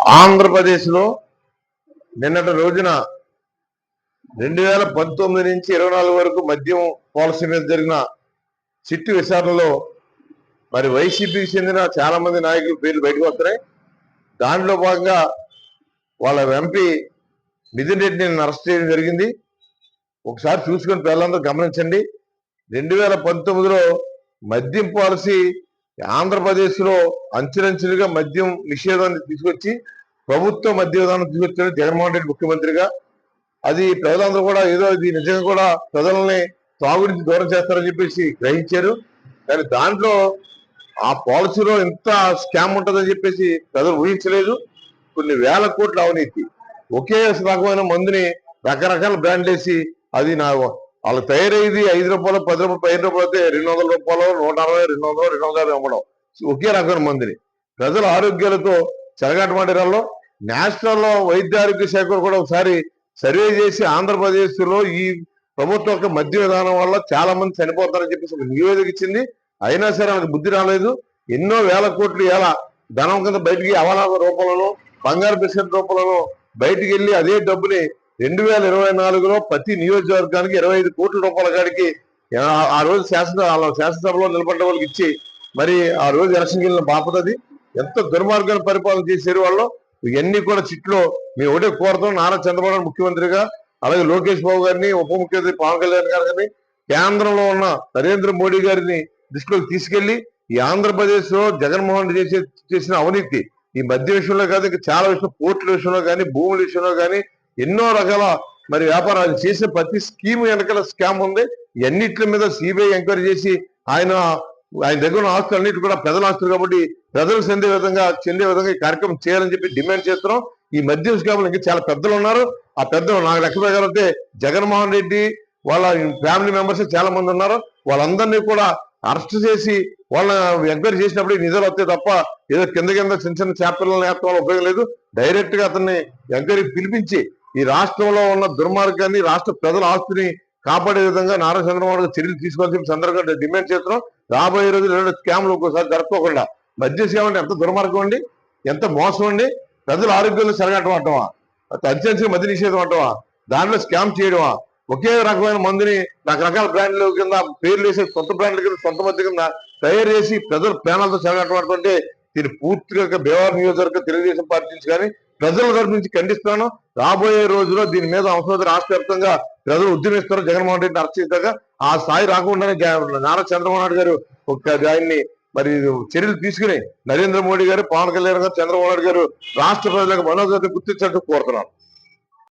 ఆంధ్రప్రదేశ్లో నిన్నటి రోజున 2019 నుంచి 24 వరకు మద్యం పాలసీ మీద జరిగిన సిట్టు విచారణలో మరి వైసీపీకి చెందిన చాలా మంది నాయకుల పేర్లు బయటకు వస్తున్నాయి. దాంట్లో భాగంగా వాళ్ళ ఎంపీ నితిన్ రెడ్డిని అరెస్ట్ చేయడం జరిగింది. ఒకసారి చూసుకొని పిల్లలందరూ గమనించండి. 2019లో మద్యం పాలసీ ఆంధ్రప్రదేశ్లో అంచెలంచెలుగా మద్యం నిషేధాన్ని తీసుకొచ్చి ప్రభుత్వ మద్య విధానం తీసుకొచ్చాడు జగన్మోహన్ రెడ్డి ముఖ్యమంత్రిగా. అది ప్రజలందరూ కూడా ఏదో ఇది నిజంగా కూడా ప్రజల్ని తాగు నుంచి దూరం చేస్తారని చెప్పేసి గ్రహించారు. కానీ దాంట్లో ఆ పాలసీలో ఎంత స్కామ్ ఉంటుందని చెప్పేసి ప్రజలు ఊహించలేదు. కొన్ని వేల కోట్ల అవినీతి, ఒకే రకమైన మందుని రకరకాల బ్రాండ్ వేసి అది వాళ్ళు తయారయ్యేది 5 రూపాయలు 10 రూపాయలు 15 రూపాయలు అయితే 200 రూపాయలు 160 200 250 అమ్మడం ఒకే రకమైన మందుని ప్రజల ఆరోగ్యాలతో చెలగాటమాడేరాల్లో నేషనల్ వైద్య ఆరోగ్య శాఖ కూడా ఒకసారి సర్వే చేసి ఆంధ్రప్రదేశ్ లో ఈ ప్రభుత్వ యొక్క మద్య విధానం వల్ల చాలా మంది చనిపోతారని చెప్పేసి ఒక నివేదిక ఇచ్చింది. అయినా సరే మనకు బుద్ధి రాలేదు. ఎన్నో వేల కోట్లు ఎలా ధనం కింద బయటికి అవలాభ రూపంలో బంగారు బిస్కెట్ రూపంలో బయటికి వెళ్ళి అదే డబ్బుని 2024లో ప్రతి నియోజకవర్గానికి 25 కోట్ల రూపాయల కాడికి ఆ రోజు శాసనసభలో నిలబడ్డ వాళ్ళకి ఇచ్చి మరి ఆ రోజు ఎలక్షన్కి వెళ్ళిన బాపతది. ఎంత దుర్మార్గాన్ని పరిపాలన చేశారు వాళ్ళు. ఇవన్నీ కూడా చిట్లో మేము ఒకటే కోరుతాం, నారా చంద్రబాబు ముఖ్యమంత్రిగా, అలాగే లోకేష్ బాబు గారిని, ఉప ముఖ్యమంత్రి పవన్ కళ్యాణ్ గారిని, కేంద్రంలో ఉన్న నరేంద్ర మోడీ గారిని దృష్టిలోకి తీసుకెళ్లి ఈ ఆంధ్రప్రదేశ్ లో జగన్మోహన్ రెడ్డి చేసిన అవినీతి ఈ మద్య విషయంలో కాదు, ఇంకా చాలా విషయం, పోర్టుల విషయంలో కానీ, భూముల విషయంలో కానీ ఎన్నో రకాల మరి వ్యాపారాలు చేసే ప్రతి స్కీమ్ వెనకాల స్కామ్ ఉంది. ఇవన్నిటి మీద సిబిఐ ఎంక్వైరీ చేసి ఆయన దగ్గర ఉన్న ఆస్తులు అన్నిటి కూడా ప్రజల ఆస్తులు కాబట్టి ప్రజలకు చెందే విధంగా ఈ కార్యక్రమం చేయాలని చెప్పి డిమాండ్ చేస్తున్నాం. ఈ మద్యం స్కామ్లు ఇంకా చాలా పెద్దలు ఉన్నారు. ఆ పెద్దలు నాకు లెక్క ప్రకారం అయితే జగన్మోహన్ రెడ్డి వాళ్ళ ఫ్యామిలీ మెంబర్స్ చాలా మంది ఉన్నారు. వాళ్ళందరినీ కూడా అరెస్ట్ చేసి వాళ్ళ ఎంక్వైరీ చేసినప్పుడు నిజాలు వస్తాయి తప్ప ఏదో కింద చిన్న చిన్న చేపలను నేర్పడం వల్ల ఉపయోగం లేదు. డైరెక్ట్ గా అతన్ని ఎంక్వైరీ పిలిపించి ఈ రాష్ట్రంలో ఉన్న దుర్మార్గాన్ని, రాష్ట్ర ప్రజల ఆస్తిని కాపాడే విధంగా నారా చంద్రబాబు చర్యలు తీసుకోవాల్సిన సందర్భంగా డిమాండ్ చేస్తున్నాం. రాబోయే రోజులు స్కామ్లు ఒక్కోసారి జరపకుండా మద్య సేవ అంటే ఎంత దుర్మార్గం అండి, ఎంత మోసం అండి. ప్రజల ఆరోగ్యంలో చెరగటం అంటావా, అత్యంత మద్య నిషేధం అంటావా, దాంట్లో స్కామ్ చేయడమా, ఒకే రకమైన మందుని రకరకాల బ్రాండ్ల కింద పేర్లు వేసి సొంత బ్రాండ్ల కింద సొంత మధ్య కింద తయారు చేసి ప్రజల ప్యానల్తో చెరగటం దీని పూర్తిగా భీమవరం నియోజకవర్గ తెలుగుదేశం పార్టీ నుంచి కానీ ప్రజల తరఫు నుంచి ఖండిస్తాను. రాబోయే రోజుల్లో దీని మీద అవసరం రాష్ట్ర వ్యాప్తంగా ప్రజలు ఉద్యమిస్తారు. జగన్మోహన్ రెడ్డిని అరెస్ట్ చేశాక ఆ స్థాయి రాకుండానే నారా చంద్రబాబు నాయుడు గారు ఆయన్ని మరి చర్యలు తీసుకుని నరేంద్ర మోడీ గారు, పవన్ కళ్యాణ్ గారు, చంద్రబాబు నాయుడు గారు రాష్ట్ర ప్రజలకు మనోగతి గుర్తించాలని కోరుతున్నాను.